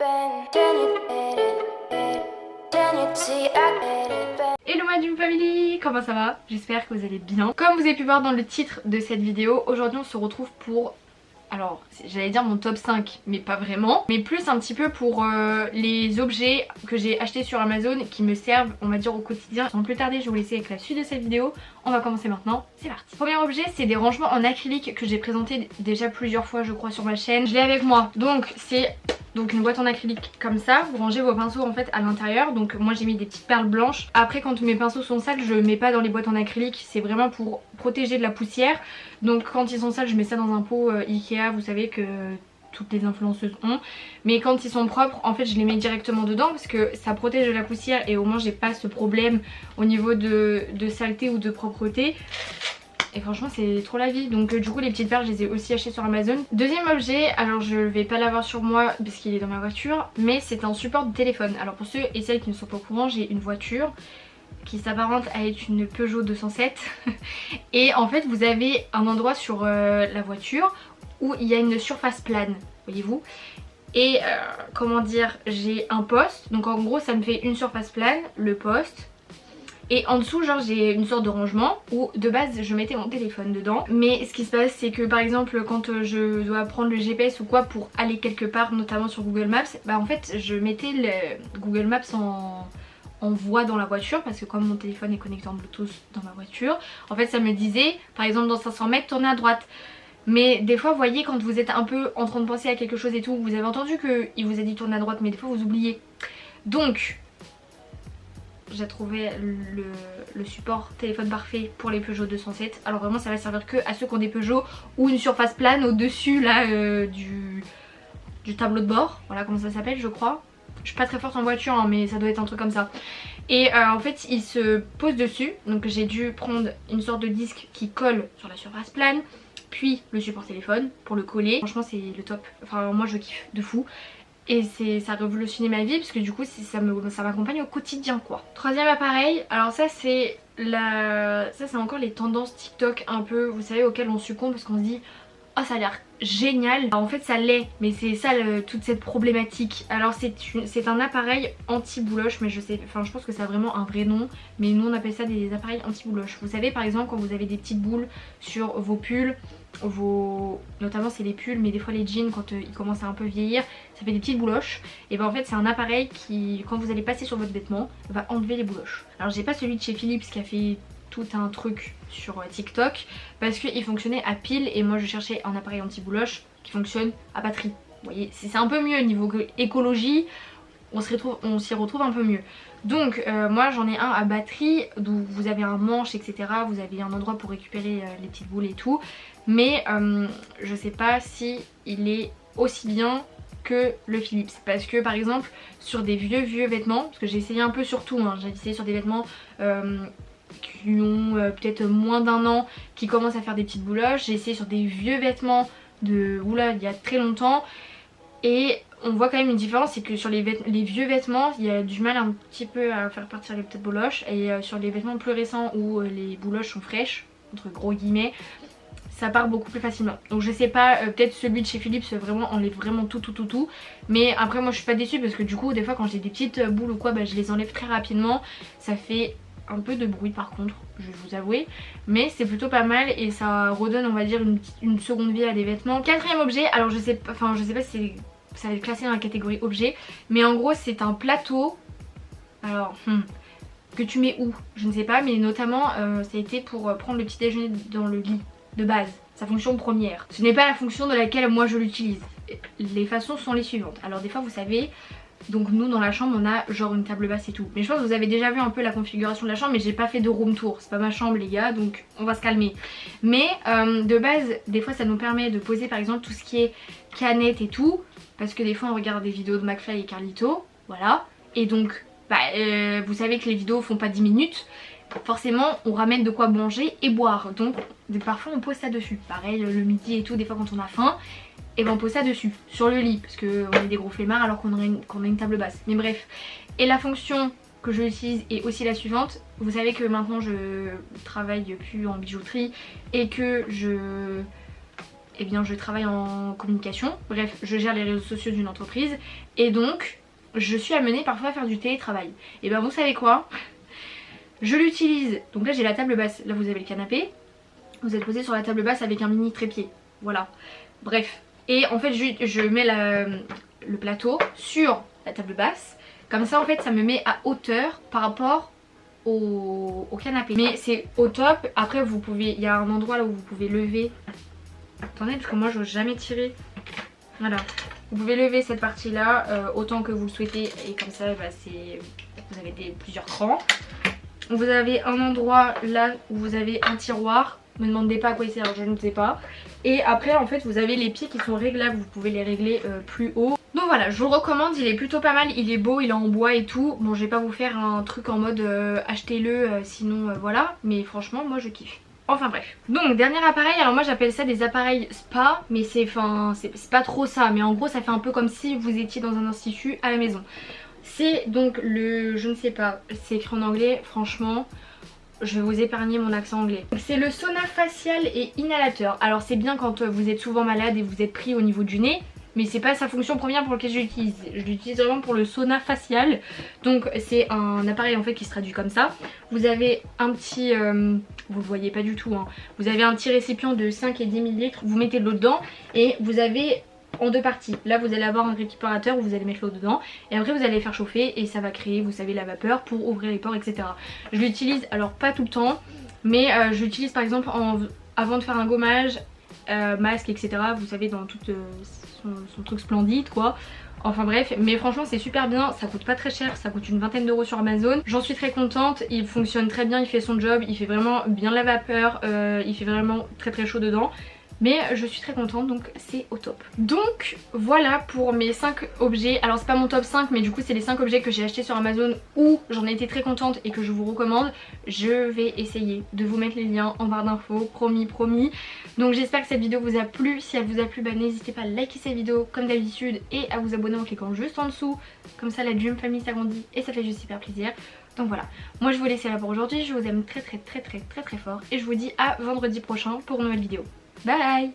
Hello ma Dream Family, comment ça va? J'espère que vous allez bien. Comme vous avez pu voir dans le titre de cette vidéo, aujourd'hui on se retrouve pour... Alors, j'allais dire mon top 5, mais pas vraiment. Mais plus un petit peu pour les objets que j'ai achetés sur Amazon qui me servent, on va dire, au quotidien. Sans plus tarder, je vais vous laisser avec la suite de cette vidéo. On va commencer maintenant, c'est parti. Premier objet, c'est des rangements en acrylique que j'ai présenté déjà plusieurs fois, je crois, sur ma chaîne. Je l'ai avec moi. Donc, c'est... Donc une boîte en acrylique comme ça, vous rangez vos pinceaux en fait à l'intérieur. Donc moi j'ai mis des petites perles blanches. Après quand mes pinceaux sont sales, je mets pas dans les boîtes en acrylique, c'est vraiment pour protéger de la poussière. Donc quand ils sont sales, je mets ça dans un pot Ikea, vous savez que toutes les influenceuses ont. Mais quand ils sont propres, en fait je les mets directement dedans parce que ça protège de la poussière et au moins j'ai pas ce problème au niveau de saleté ou de propreté. Et franchement c'est trop la vie. Donc du coup les petites perles je les ai aussi achetées sur Amazon. Deuxième objet, alors je vais pas l'avoir sur moi parce qu'il est dans ma voiture, mais c'est un support de téléphone. Alors pour ceux et celles qui ne sont pas au courant, j'ai une voiture qui s'apparente à être une Peugeot 207. Et en fait vous avez un endroit sur la voiture où il y a une surface plane, voyez-vous. Et comment dire, j'ai un poste, donc en gros ça me fait une surface plane, le poste. Et en dessous genre j'ai une sorte de rangement où de base je mettais mon téléphone dedans. Mais ce qui se passe c'est que par exemple quand je dois prendre le GPS ou quoi pour aller quelque part, notamment sur Google Maps, bah en fait je mettais le Google Maps en voix dans la voiture parce que comme mon téléphone est connecté en Bluetooth dans ma voiture, en fait ça me disait par exemple dans 500 mètres tournez à droite. Mais des fois vous voyez quand vous êtes un peu en train de penser à quelque chose et tout, vous avez entendu qu'il vous a dit tourner à droite mais des fois vous oubliez. Donc j'ai trouvé le support téléphone parfait pour les Peugeot 207. Alors vraiment ça va servir que à ceux qui ont des Peugeot ou une surface plane au dessus là du tableau de bord. Voilà comment ça s'appelle je crois. Je suis pas très forte en voiture hein, mais ça doit être un truc comme ça. Et en fait il se pose dessus. Donc j'ai dû prendre une sorte de disque qui colle sur la surface plane. Puis le support téléphone pour le coller. Franchement c'est le top. Enfin moi je kiffe de fou. Et ça a révolutionné ma vie parce que du coup ça m'accompagne au quotidien quoi. Troisième appareil, alors ça c'est encore les tendances TikTok un peu, vous savez, auxquelles on succombe parce qu'on se dit oh ça a l'air génial. Alors, en fait ça l'est, mais c'est ça toute cette problématique. Alors c'est un appareil anti-bouloche, mais je pense que ça a vraiment un vrai nom, mais nous on appelle ça des appareils anti-bouloche. Vous savez par exemple quand vous avez des petites boules sur vos pulls, notamment c'est les pulls mais des fois les jeans quand ils commencent à un peu vieillir, ça fait des petites bouloches. Et ben en fait c'est un appareil qui quand vous allez passer sur votre vêtement va enlever les bouloches. Alors j'ai pas celui de chez Philips qui a fait tout un truc sur TikTok parce qu'il fonctionnait à pile et moi je cherchais un appareil anti-bouloche qui fonctionne à batterie. Vous voyez c'est un peu mieux niveau écologie, on s'y retrouve un peu mieux. Donc moi j'en ai un à batterie d'où vous avez un manche etc, vous avez un endroit pour récupérer les petites boules et tout. Mais je sais pas si il est aussi bien que le Philips parce que par exemple sur des vieux vêtements, parce que j'ai essayé un peu sur tout hein, j'ai essayé sur des vêtements qui ont peut-être moins d'un an qui commencent à faire des petites bouloches, j'ai essayé sur des vieux vêtements de oula il y a très longtemps et on voit quand même une différence, c'est que sur les vieux vêtements il y a du mal un petit peu à faire partir les petites bouloches et sur les vêtements plus récents où les bouloches sont fraîches entre gros guillemets ça part beaucoup plus facilement. Donc je sais pas, peut-être celui de chez Philips vraiment enlève vraiment tout. Mais après moi je suis pas déçue parce que du coup des fois quand j'ai des petites boules ou quoi bah, je les enlève très rapidement. Ça fait un peu de bruit par contre, je vais vous avouer. Mais c'est plutôt pas mal et ça redonne on va dire une seconde vie à des vêtements. Quatrième objet, alors je sais pas si ça va être classé dans la catégorie objet. Mais en gros c'est un plateau. Alors que tu mets où je ne sais pas, mais notamment ça a été pour prendre le petit déjeuner dans le lit de base, sa fonction première. Ce n'est pas la fonction de laquelle moi je l'utilise. Les façons sont les suivantes. Alors des fois vous savez, donc nous dans la chambre on a genre une table basse et tout. Mais je pense que vous avez déjà vu un peu la configuration de la chambre mais j'ai pas fait de room tour. C'est pas ma chambre les gars donc on va se calmer. Mais de base des fois ça nous permet de poser par exemple tout ce qui est canettes et tout. Parce que des fois on regarde des vidéos de McFly et Carlito. Voilà. Et donc vous savez que les vidéos font pas 10 minutes. Forcément on ramène de quoi manger et boire, donc parfois on pose ça dessus. Pareil le midi et tout, des fois quand on a faim et ben on pose ça dessus, sur le lit, parce qu'on est des gros flemmards alors qu'on a une table basse. Mais bref, et la fonction que je utilise est aussi la suivante. Vous savez que maintenant je travaille plus en bijouterie et que je eh bien je travaille en communication, bref je gère les réseaux sociaux d'une entreprise et donc je suis amenée parfois à faire du télétravail. Et ben vous savez quoi, je l'utilise, donc là j'ai la table basse, là vous avez le canapé, vous êtes posé sur la table basse avec un mini trépied, voilà, bref. Et en fait je mets le plateau sur la table basse, comme ça en fait ça me met à hauteur par rapport au canapé. Mais c'est au top, après vous pouvez, il y a un endroit là où vous pouvez lever. Attendez parce que moi je n'ose jamais tirer. Voilà. Vous pouvez lever cette partie là autant que vous le souhaitez et comme ça bah, vous avez plusieurs crans. Vous avez un endroit là où vous avez un tiroir. Ne me demandez pas à quoi il sert, je ne sais pas. Et après en fait vous avez les pieds qui sont réglables, vous pouvez les régler plus haut. Donc voilà, je vous le recommande, il est plutôt pas mal, il est beau, il est en bois et tout. Bon je vais pas vous faire un truc en mode achetez-le sinon voilà, mais franchement moi je kiffe. Enfin bref. Donc dernier appareil, alors moi j'appelle ça des appareils spa, mais c'est pas trop ça, mais en gros ça fait un peu comme si vous étiez dans un institut à la maison. C'est donc le, je ne sais pas, c'est écrit en anglais, franchement je vais vous épargner mon accent anglais. C'est le sauna facial et inhalateur. Alors c'est bien quand vous êtes souvent malade et vous êtes pris au niveau du nez, mais c'est pas sa fonction première pour laquelle je l'utilise. Je l'utilise vraiment pour le sauna facial. Donc c'est un appareil en fait qui se traduit comme ça. Vous avez un petit, vous le voyez pas du tout hein. Vous avez un petit récipient de 5 et 10 ml, vous mettez de l'eau dedans et vous avez en deux parties. Là vous allez avoir un récupérateur où vous allez mettre l'eau dedans et après vous allez faire chauffer et ça va créer, vous savez, la vapeur pour ouvrir les pores, etc. Je l'utilise alors pas tout le temps, mais je l'utilise par exemple avant de faire un gommage, masque, etc. Vous savez, dans tout son truc splendide quoi. Enfin bref, mais franchement c'est super bien, ça coûte pas très cher, ça coûte une vingtaine d'euros sur Amazon. J'en suis très contente, il fonctionne très bien, il fait son job, il fait vraiment bien la vapeur, il fait vraiment très très chaud dedans. Mais je suis très contente, donc c'est au top. Donc voilà pour mes 5 objets. Alors c'est pas mon top 5, mais du coup c'est les 5 objets que j'ai achetés sur Amazon où j'en ai été très contente et que je vous recommande. Je vais essayer de vous mettre les liens en barre d'infos, promis promis. Donc j'espère que cette vidéo vous a plu. Si elle vous a plu, bah, n'hésitez pas à liker cette vidéo comme d'habitude et à vous abonner en cliquant juste en dessous. Comme ça la Dream Family s'agrandit et ça fait juste super plaisir. Donc voilà, moi je vous laisse là pour aujourd'hui. Je vous aime très fort et je vous dis à vendredi prochain pour une nouvelle vidéo. Bye!